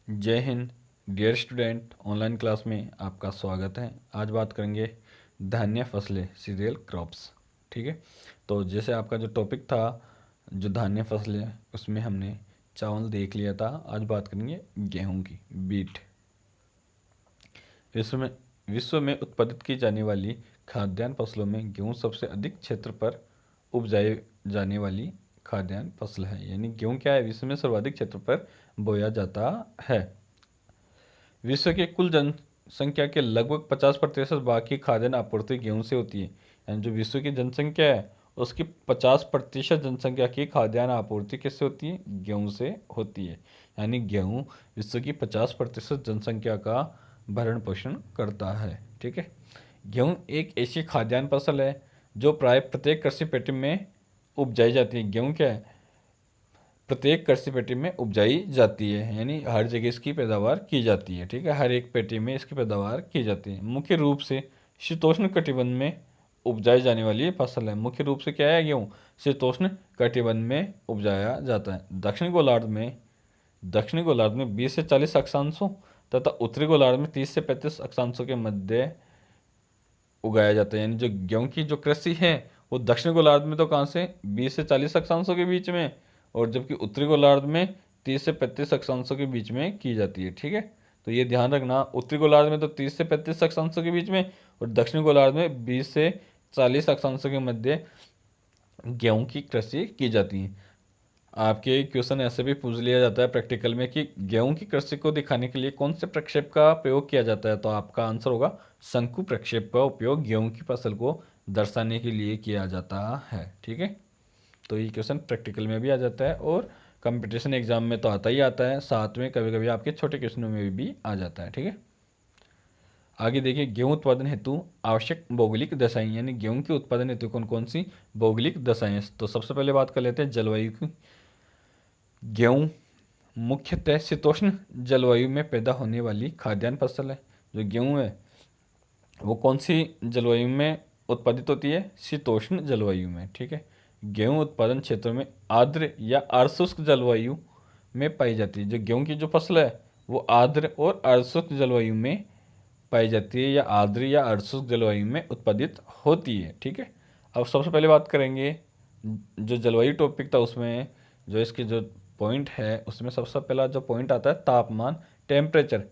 जय हिंद। Dear student, online class में आपका स्वागत है। आज बात करेंगे धान्य फसलें, सीरियल क्रॉप्स। ठीक है, तो जैसे आपका जो टॉपिक था, जो धान्य फसलें, उसमें हमने चावल देख लिया था। आज बात करेंगे गेहूं की, बीट। विश्व में विश्व में उत्पादित की जाने वाली खाद्यान्न फसलों में गेहूं सबसे अधिक क्षेत्र पर उपजाई जाने वाली खाद्यान्न फसल है। यानी गेहूं क्या है, विश्व में सर्वाधिक क्षेत्र पर बोया जाता है। विश्व के कुल जनसंख्या के लगभग 50% भाग की खाद्यान्न आपूर्ति गेहूं से होती है। यानी जो विश्व की जनसंख्या है, उसकी 50% जनसंख्या की खाद्यान्न आपूर्ति किससे होती है? गेहूं से होती है। यानी गेहूं विश्व की 50% जनसंख्या का भरण पोषण करता है। ठीक है, गेहूं एक ऐसी खाद्यान्न फसल है जो प्राय प्रत्येक कृषि पेटी में उपजाई जाती है। गेहूं क्या है, प्रत्येक कृषि पेटी में उपजाई जाती है, यानी हर जगह इसकी पैदावार की जाती है। ठीक है, हर एक पेटी में इसकी पैदावार की जाती है। मुख्य रूप से शीतोष्ण कटिबंध में उपजाई जाने वाली ये फसल है। मुख्य रूप से क्या है, गेहूँ शीतोष्ण कटिबंध में उपजाया जाता है। दक्षिणी गोलार्ध में 20 से 40 अक्षांशों तथा उत्तरी गोलार्ध में 30 से 35 अक्षांशों के मध्य उगाया जाता है। यानी जो गेहूं की जो कृषि है, वो दक्षिण गोलार्ध में तो कहाँ से 20 से 40 अक्षांशों के बीच में, और जबकि उत्तरी गोलार्ध में 30 से 35 अक्षांशों के बीच में की जाती है। ठीक है, तो ये ध्यान रखना, उत्तरी गोलार्ध में तो 30 से 35 अक्षांशों के बीच में, और दक्षिण गोलार्ध में 20 से 40 अक्षांशों के मध्य गेहूं की कृषि की जाती है। आपके क्वेश्चन ऐसे भी पूछ लिया जाता है प्रैक्टिकल में कि गेहूं की कृषि को दिखाने के लिए कौन से प्रक्षेप का प्रयोग किया जाता है, तो आपका आंसर होगा शंकु प्रक्षेप का उपयोग गेहूं की फसल को दर्शाने के लिए किया जाता है। ठीक है, तो ये क्वेश्चन प्रैक्टिकल में भी आ जाता है और कंपटीशन एग्जाम में तो आता ही आता है, साथ में कभी कभी आपके छोटे क्वेश्चनों में भी आ जाता है। ठीक है, आगे देखिए, गेहूं उत्पादन हेतु आवश्यक भौगोलिक दशाएं, यानी गेहूं के उत्पादन हेतु कौन कौन सी भौगोलिक दशाएं हैं। तो सबसे पहले बात कर लेते हैं जलवायु की। गेहूं मुख्यतः शीतोष्ण जलवायु में पैदा होने वाली खाद्यान्न फसल है। जो गेहूं है, वो कौन सी जलवायु में उत्पादित होती है? शीतोष्ण जलवायु में। ठीक है, गेहूं उत्पादन क्षेत्रों में आर्द्र या अर्धशुष्क जलवायु में पाई जाती है। जो गेहूं की जो फसल है, वो आर्द्र और अर्धशुष्क जलवायु में पाई जाती है, या आर्द्र या अर्धशुष्क जलवायु में उत्पादित होती है। ठीक है, अब सबसे पहले बात करेंगे जो जलवायु टॉपिक था, उसमें जो इसके जो पॉइंट है, उसमें सबसे पहला जो पॉइंट आता है तापमान, टेम्परेचर।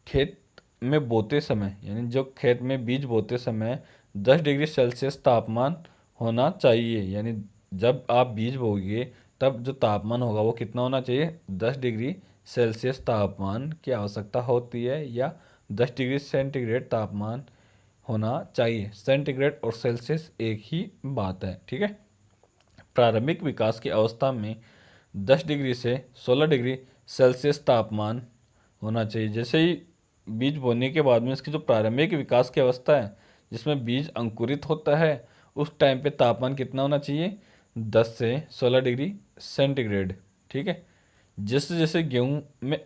खेत में बोते समय, यानी जो खेत में बीज बोते समय 10 डिग्री सेल्सियस तापमान होना चाहिए। यानी जब आप बीज बोगे तब जो तापमान होगा वो कितना होना चाहिए? 10 डिग्री सेल्सियस तापमान की आवश्यकता होती है, या 10 डिग्री सेंटीग्रेड तापमान होना चाहिए। सेंटीग्रेड और सेल्सियस एक ही बात है। ठीक है, प्रारंभिक विकास की अवस्था में 10 डिग्री से 16 डिग्री सेल्सियस तापमान होना चाहिए। जैसे ही बीज बोने के बाद में इसकी जो प्रारंभिक विकास की अवस्था है, जिसमें बीज अंकुरित होता है, उस टाइम पे तापमान कितना होना चाहिए? 10 से 16 डिग्री सेंटीग्रेड। ठीक है, जैसे जैसे गेहूं में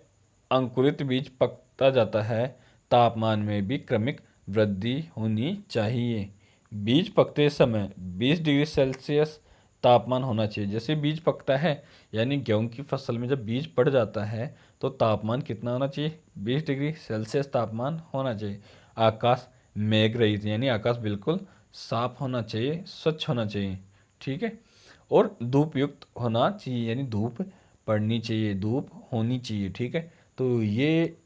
अंकुरित बीज पकता जाता है, तापमान में भी क्रमिक वृद्धि होनी चाहिए। बीज पकते समय 20 डिग्री सेल्सियस तापमान होना चाहिए। जैसे बीज पकता है, यानी गेहूं की फसल में जब बीज पड़ जाता है, तो तापमान कितना होना चाहिए? 20 डिग्री सेल्सियस तापमान होना चाहिए। आकाश मेघ रहित, यानी आकाश बिल्कुल साफ होना चाहिए, स्वच्छ होना चाहिए। ठीक है, और धूप युक्त होना चाहिए, यानी धूप पड़नी चाहिए, धूप होनी चाहिए। ठीक है, तो ये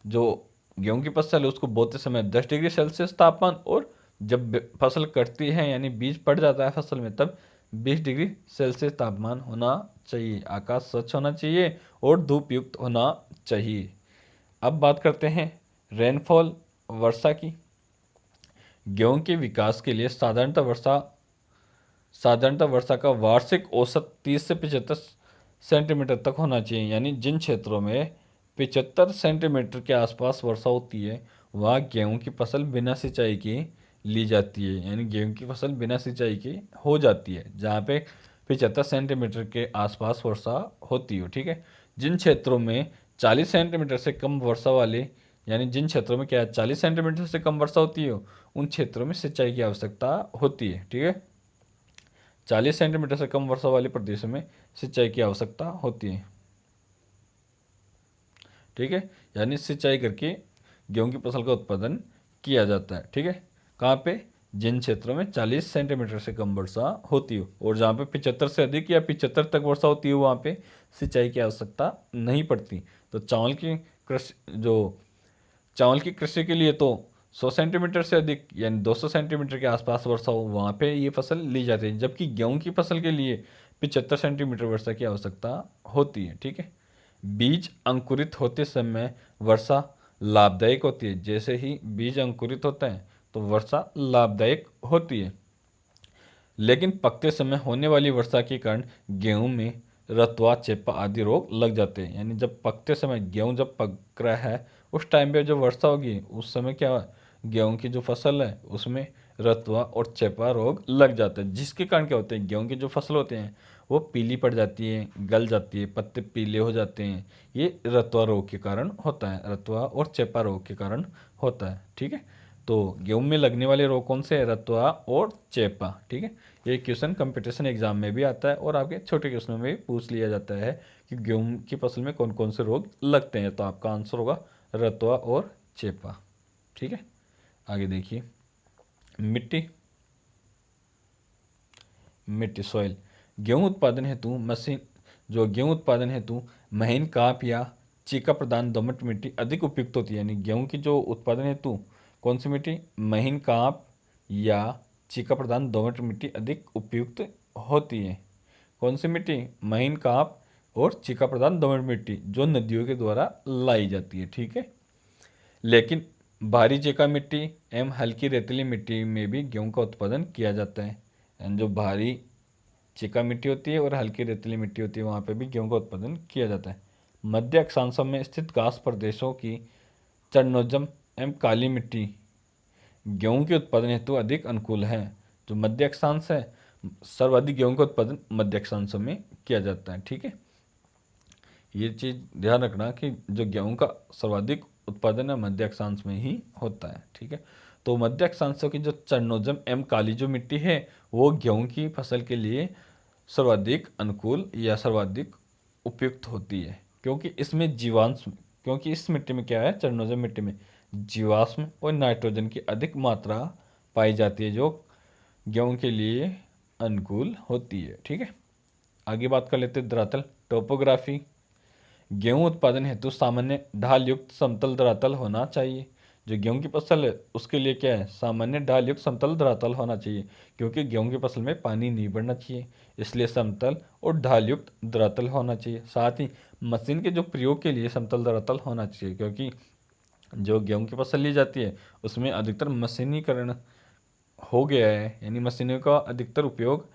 जो गेहूं की फसल है, उसको बोते समय 10 डिग्री सेल्सियस तापमान, और जब फसल कटती है यानी बीज पड़ जाता है फसल में, तब 20 डिग्री सेल्सियस तापमान होना चाहिए। आकाश स्वच्छ होना चाहिए और धूप युक्त होना चाहिए। अब बात करते हैं रेनफॉल, वर्षा की। गेहूं के विकास के लिए साधारणतः वर्षा का वार्षिक औसत 30 से 75 सेंटीमीटर तक होना चाहिए। यानी जिन क्षेत्रों में 75 सेंटीमीटर के आसपास वर्षा होती है, वहाँ गेहूं की फसल बिना सिंचाई के ली जाती है। यानी गेहूं की फसल बिना सिंचाई के हो जाती है, जहाँ पे 75 सेंटीमीटर के आसपास वर्षा होती हो। ठीक है, जिन क्षेत्रों में 40 सेंटीमीटर से कम वर्षा वाले, यानी जिन क्षेत्रों में क्या है, 40 सेंटीमीटर से कम वर्षा होती हो, उन क्षेत्रों में सिंचाई की आवश्यकता होती है। ठीक है, 40 सेंटीमीटर से कम वर्षा वाले प्रदेशों में सिंचाई की आवश्यकता होती है। ठीक है, यानी सिंचाई करके गेहूं की फसल का उत्पादन किया जाता है। ठीक है, कहाँ पे? जिन क्षेत्रों में 40 सेंटीमीटर से कम वर्षा होती हो, और जहाँ पे 75 से अधिक या 75 तक वर्षा होती हो, वहाँ पे सिंचाई की आवश्यकता नहीं पड़ती। तो चावल की कृषि के लिए तो 100 सेंटीमीटर से अधिक यानी 200 सेंटीमीटर के आसपास वर्षा हो, वहाँ पे ये फसल ली जाती है। जबकि गेहूं की फसल के लिए 75 सेंटीमीटर वर्षा की आवश्यकता होती है। ठीक है, बीज अंकुरित होते समय वर्षा लाभदायक होती है। जैसे ही बीज अंकुरित होता है तो वर्षा लाभदायक होती है, लेकिन पकते समय होने वाली वर्षा के कारण गेहूं में रतवा, चेपा आदि रोग लग जाते हैं। यानी जब पकते समय, गेहूं जब पक रहा है उस टाइम पे जो वर्षा होगी उस समय क्या है, गेहूं की जो फसल है उसमें रतवा और चेपा रोग लग जाता है, जिसके कारण क्या होते हैं, गेहूं की जो फसल होते हैं वो पीली पड़ जाती है, गल जाती है, पत्ते पीले हो जाते हैं। ये रतवा रोग के कारण होता है, रतवा और चेपा रोग के कारण होता है। ठीक है, तो गेहूं में लगने वाले रोग कौन से हैं? रतवा और चेपा। ठीक है, ये क्वेश्चन कंपटीशन एग्जाम में भी आता है और आपके छोटे क्वेश्चनों में भी पूछ लिया जाता है कि गेहूं की फसल में कौन कौन से रोग लगते हैं। तो आपका आंसर होगा रतवा और चेपा। ठीक है, आगे देखिए, मिट्टी। मिट्टी, सॉइल। गेहूं उत्पादन हेतु मशीन जो गेहूं उत्पादन हेतु महीन काप या चीका प्रदान दोमट मिट्टी अधिक उपयुक्त होती है। यानी गेहूं की जो उत्पादन हेतु कौन सी मिट्टी? महीन काप या चीका प्रदान दोमट मिट्टी अधिक उपयुक्त होती है। कौन सी मिट्टी? महीन काप और चीका प्रदान दोमट मिट्टी, जो नदियों के द्वारा लाई जाती है। ठीक है, लेकिन भारी चीका मिट्टी एवं हल्की रेतीली मिट्टी में भी गेहूं का उत्पादन किया जाता है। यानी जो भारी चिका मिट्टी होती है और हल्की रेतीली मिट्टी होती है, वहाँ पे भी गेहूं का उत्पादन किया जाता है। मध्य अक्षांशों में स्थित घास प्रदेशों की चरनोजम एवं काली मिट्टी गेहूं के उत्पादन हेतु अधिक अनुकूल है। जो मध्य अक्षांश है, सर्वाधिक गेहूं का उत्पादन मध्य अक्षांशों में किया जाता है। ठीक है, ये चीज़ ध्यान रखना कि जो गेहूं का सर्वाधिक उत्पादन है मध्य अक्षांश में ही होता है। ठीक है, तो मध्य अक्षांशों की जो चरनोजम एवं काली जो मिट्टी है वो गेहूं की फसल के लिए सर्वाधिक अनुकूल या सर्वाधिक उपयुक्त होती है, क्योंकि इसमें जीवांश क्योंकि इस मिट्टी में क्या है, चरनोजम मिट्टी में जीवाश्म और नाइट्रोजन की अधिक मात्रा पाई जाती है, जो गेहूं के लिए अनुकूल होती है। ठीक है, आगे बात कर लेते हैं धरातल, टोपोग्राफी। गेहूं उत्पादन हेतु सामान्य ढाल युक्त समतल धरातल होना चाहिए। जो गेहूं की फसल है उसके लिए क्या है, सामान्य ढाल युक्त समतल धरातल होना चाहिए, क्योंकि गेहूं की फसल में पानी नहीं बढ़ना चाहिए, इसलिए समतल और ढाल युक्त धरातल होना चाहिए। साथ ही मशीन के जो प्रयोग के लिए समतल धरातल होना चाहिए, क्योंकि जो गेहूं की फसल ली जाती है उसमें अधिकतर मशीनीकरण हो गया है, यानी मशीनों का अधिकतर उपयोग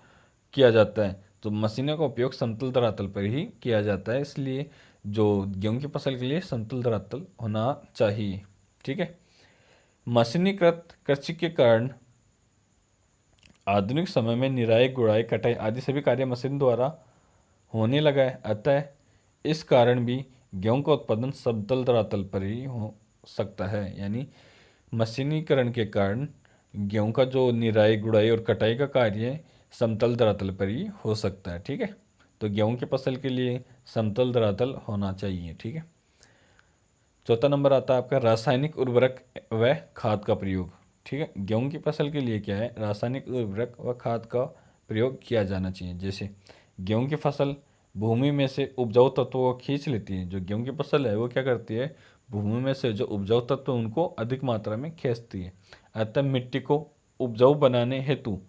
किया जाता है। तो मशीनों का उपयोग समतल धरातल पर ही किया जाता है, इसलिए जो गेहूं की फसल के लिए समतल धरातल होना चाहिए। ठीक है, मशीनीकृत कृषि के कारण आधुनिक समय में निराई, गुड़ाई, कटाई आदि सभी कार्य मशीन द्वारा होने लगा है। अतः इस कारण भी गेहूं का उत्पादन समतल धरातल पर ही हो सकता है। यानी मशीनीकरण के कारण गेहूं का जो निराई, गुड़ाई और कटाई का कार्य समतल धरातल पर ही हो सकता है। ठीक है, तो गेहूं की फसल के लिए समतल धरातल होना चाहिए। ठीक है, चौथा नंबर आता है आपका रासायनिक उर्वरक व खाद का प्रयोग। ठीक है, गेहूं की फसल के लिए क्या है, रासायनिक उर्वरक व खाद का प्रयोग किया जाना चाहिए। जैसे गेहूं की फसल भूमि में से उपजाऊ तत्वों को खींच लेती है। जो गेहूं की फसल है वो क्या करती है, भूमि में से जो उपजाऊ तत्व उनको अधिक मात्रा में खींचती है। अतः मिट्टी को उपजाऊ बनाने हेतु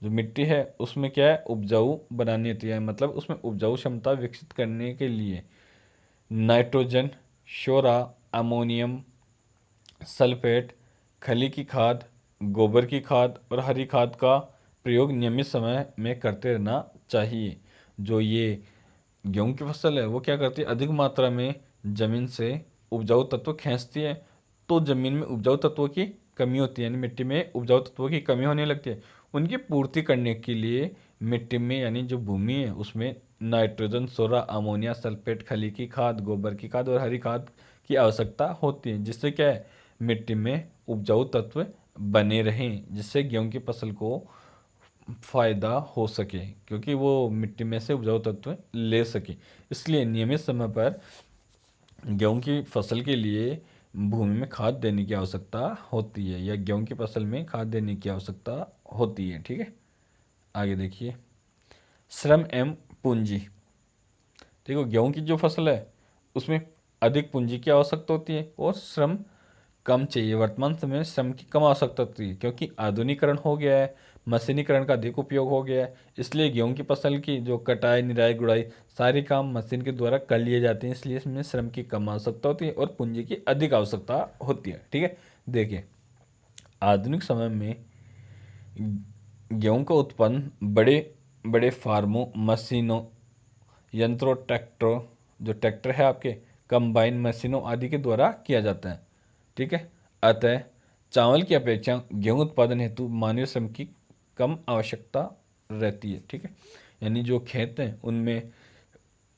जो मिट्टी है उसमें क्या है, उपजाऊ बनानी होती है, मतलब उसमें उपजाऊ क्षमता विकसित करने के लिए नाइट्रोजन, शोरा, अमोनियम सल्फेट, खली की खाद, गोबर की खाद और हरी खाद का प्रयोग नियमित समय में करते रहना चाहिए। जो ये गेहूं की फसल है वो क्या करती है, अधिक मात्रा में जमीन से उपजाऊ तत्व खींचती है, तो जमीन में उपजाऊ तत्वों की कमी होती है, यानी मिट्टी में उपजाऊ तत्वों की कमी होने लगती है। उनकी पूर्ति करने के लिए मिट्टी में यानी जो भूमि है उसमें नाइट्रोजन, सोरा, अमोनिया सल्फेट, खली की खाद, गोबर की खाद और हरी खाद की आवश्यकता होती है, जिससे क्या है, मिट्टी में उपजाऊ तत्व बने रहें, जिससे गेहूं की फसल को फायदा हो सके, क्योंकि वो मिट्टी में से उपजाऊ तत्व ले सके। इसलिए नियमित समय पर गेहूं की फसल के लिए भूमि में खाद देने की आवश्यकता होती है, या गेहूं की फसल में खाद देने की आवश्यकता होती है। ठीक है, आगे देखिए, श्रम एवं पूंजी। देखो, गेहूं की जो फसल है उसमें अधिक पूंजी की आवश्यकता होती है और श्रम कम चाहिए। वर्तमान समय में श्रम की कम आवश्यकता होती है क्योंकि आधुनिकीकरण हो गया है, मशीनीकरण का अधिक उपयोग हो गया है। इसलिए गेहूं की फसल की जो कटाई, निराई, गुड़ाई सारे काम मशीन के द्वारा कर लिए जाते हैं। इसलिए इसमें श्रम की कम आवश्यकता होती है और पूंजी की अधिक आवश्यकता होती है। ठीक है, देखिए, आधुनिक समय में गेहूं का उत्पादन बड़े बड़े फार्मों, मशीनों, यंत्रों, ट्रैक्टर, जो ट्रैक्टर है आपके, कंबाइन मशीनों आदि के द्वारा किया जाता है। ठीक है, अतः चावल की अपेक्षा गेहूं उत्पादन हेतु मानवीय श्रम की कम आवश्यकता रहती है। ठीक है, यानी जो खेत हैं उनमें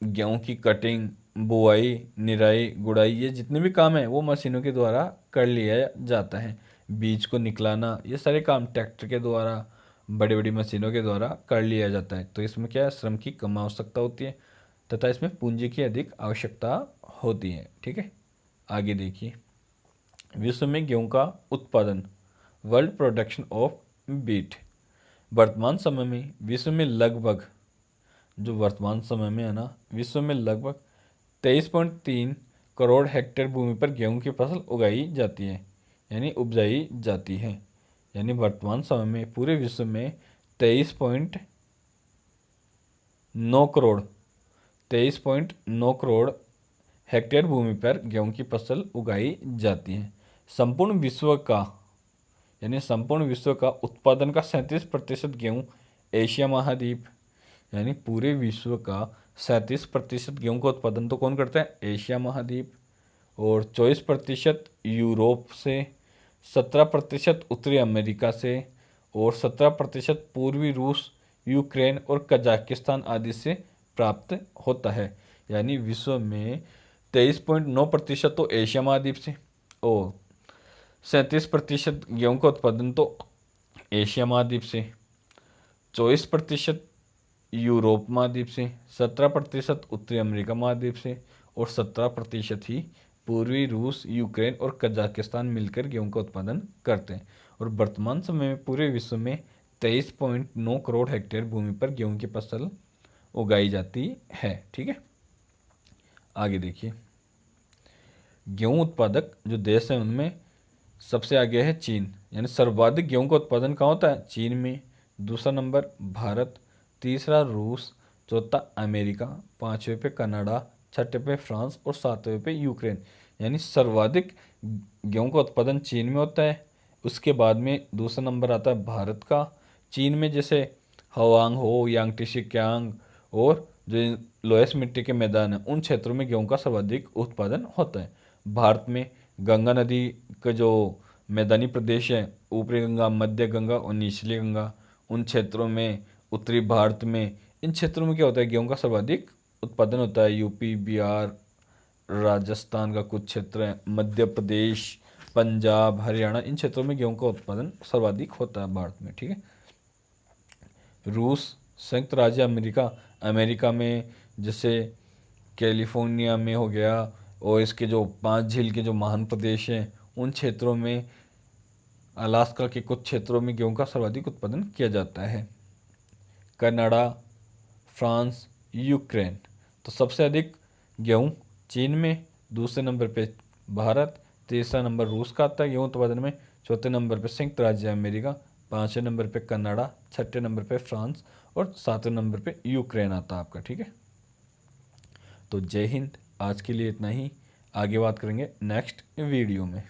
गेहूं की कटिंग, बुआई, निराई, गुड़ाई, ये जितने भी काम हैं वो मशीनों के द्वारा कर लिया जाता है। बीज को निकलाना, ये सारे काम ट्रैक्टर के द्वारा, बड़ी बड़ी मशीनों के द्वारा कर लिया जाता है। तो इसमें क्या है, श्रम की कम आवश्यकता होती है तथा इसमें पूंजी की अधिक आवश्यकता होती है। ठीक है, आगे देखिए, विश्व में गेहूं का उत्पादन, वर्ल्ड प्रोडक्शन ऑफ बीट। वर्तमान समय में विश्व में लगभग, जो वर्तमान समय में है ना, विश्व में लगभग 23.3 करोड़ हेक्टेयर भूमि पर गेहूं की फसल उगाई जाती है, यानी उपजाई जाती है। यानी वर्तमान समय में पूरे विश्व में 23.9 करोड़ 23.9 करोड़ हेक्टेयर भूमि पर गेहूं की फसल उगाई जाती है। संपूर्ण विश्व का, यानी संपूर्ण विश्व का उत्पादन का 37% गेहूं एशिया महाद्वीप, यानी पूरे विश्व का 37% गेहूं का उत्पादन तो कौन करता है, एशिया महाद्वीप, और 24% यूरोप से, 17% उत्तरी अमेरिका से, और 17% पूर्वी रूस, यूक्रेन और कजाकिस्तान आदि से प्राप्त होता है। यानी विश्व में 23.9% तो एशिया महाद्वीप से, और 37% गेहूं का उत्पादन तो एशिया महाद्वीप से, 24% यूरोप महाद्वीप से, 17% उत्तरी अमेरिका महाद्वीप से, और 17% ही पूर्वी रूस, यूक्रेन और कजाकिस्तान मिलकर गेहूं का उत्पादन करते हैं। और वर्तमान समय में पूरे विश्व में 23.9 करोड़ हेक्टेयर भूमि पर गेहूं की फसल उगाई जाती है। ठीक है, आगे देखिए, गेहूं उत्पादक जो देश हैं उनमें सबसे आगे है चीन, यानी सर्वाधिक गेहूं का उत्पादन कहाँ होता है, चीन में। दूसरा नंबर भारत, तीसरा रूस, चौथा अमेरिका, पांचवें पे कनाडा, छठे पे फ्रांस और सातवें पे यूक्रेन। यानी सर्वाधिक गेहूं का उत्पादन चीन में होता है। उसके बाद में दूसरा नंबर आता है भारत का। चीन में जैसे हवांग हो, यांगटी शिक्यांग और जो लोएस मिट्टी के मैदान हैं उन क्षेत्रों में गेहूं का सर्वाधिक उत्पादन होता है। भारत में गंगा नदी का जो मैदानी प्रदेश है, ऊपरी गंगा, मध्य गंगा और निचली गंगा, उन क्षेत्रों में, उत्तरी भारत में, इन क्षेत्रों में क्या होता है, गेहूं का सर्वाधिक उत्पादन होता है। यूपी, बिहार, राजस्थान का कुछ क्षेत्र है, मध्य प्रदेश, पंजाब, हरियाणा, इन क्षेत्रों में गेहूं का उत्पादन सर्वाधिक होता है भारत में। ठीक है, रूस, संयुक्त राज्य अमेरिका, अमेरिका में जैसे कैलिफोर्निया में हो गया, और इसके जो 5 झील के जो महान प्रदेश हैं उन क्षेत्रों में, अलास्का के कुछ क्षेत्रों में गेहूं का सर्वाधिक उत्पादन किया जाता है। कनाडा, फ्रांस, यूक्रेन, तो सबसे अधिक गेहूं चीन में, दूसरे नंबर पे भारत, तीसरा नंबर रूस का आता है गेहूं उत्पादन में, चौथे नंबर पे संयुक्त राज्य अमेरिका, पाँचवें नंबर पे कनाडा, छठे नंबर पे फ्रांस और सातवें नंबर पे यूक्रेन आता है आपका। ठीक है, तो जय हिंद, आज के लिए इतना ही, आगे बात करेंगे नेक्स्ट वीडियो में।